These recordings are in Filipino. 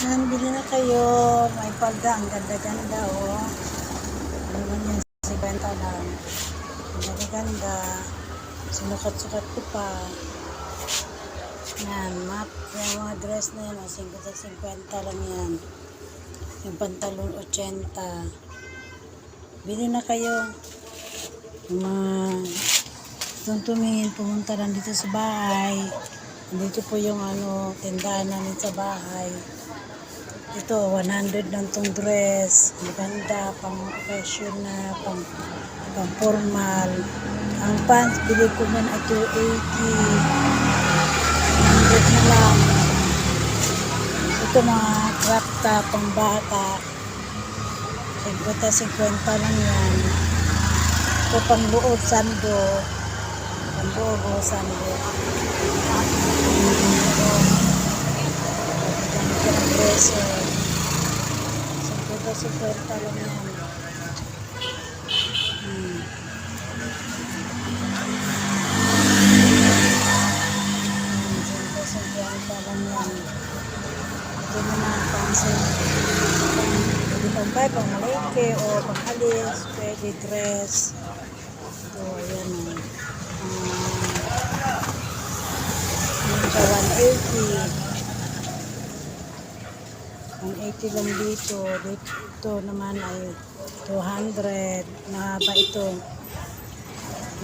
Bili na kayo. May palda. Ang ganda-ganda, oh. Ano naman yan? 50 lang. Ang ganda-ganda. Sinukat-sukat ko pa. Yan. Yung mga dress na yan, oh, 50 lang yan. Yung pantalon, 80. Bili na kayo. Yung mga gustong tumingin, pumunta lang dito sa bahay. Dito po yung tindahan namin sa bahay. Ito, 100 lang tong dress. Maganda, pang occasion na, pang formal. Ang pants, bili ko man ay 280. 100 na lang. Ito mga crop top, pang bata. 50 lang yan. Ito pang loob, sando. Pang loob o sando. Ganito ang preso. 50 lang yan. 50 lang yan. Ito naman pansin. Pwede pang buy, pang malike o pang alis. Pwede dress. Ito, ayan o. Yun siya 180. 180 lang dito. Dito naman ay 200. Mahaba ito.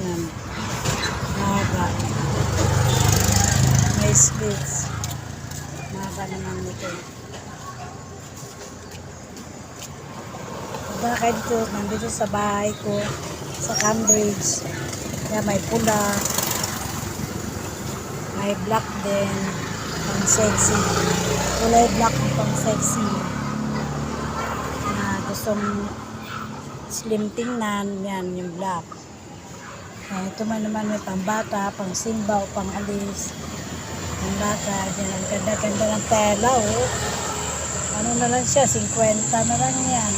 Yan. Mahaba. May slits. Mahaba naman ito. Baka dito, nandito sa bahay ko, sa Cambridge. Yan, may pula. May black din. Pang sexy. Kulay black ng pang sexy. Na gustong slim tingnan. Yan, yung black. Ito man naman may pang bata, pang simba o pang alis. Pang bata. Yan, ang ganda-ganda ng tela, oh. Ano na lang siya? 50 na lang yan.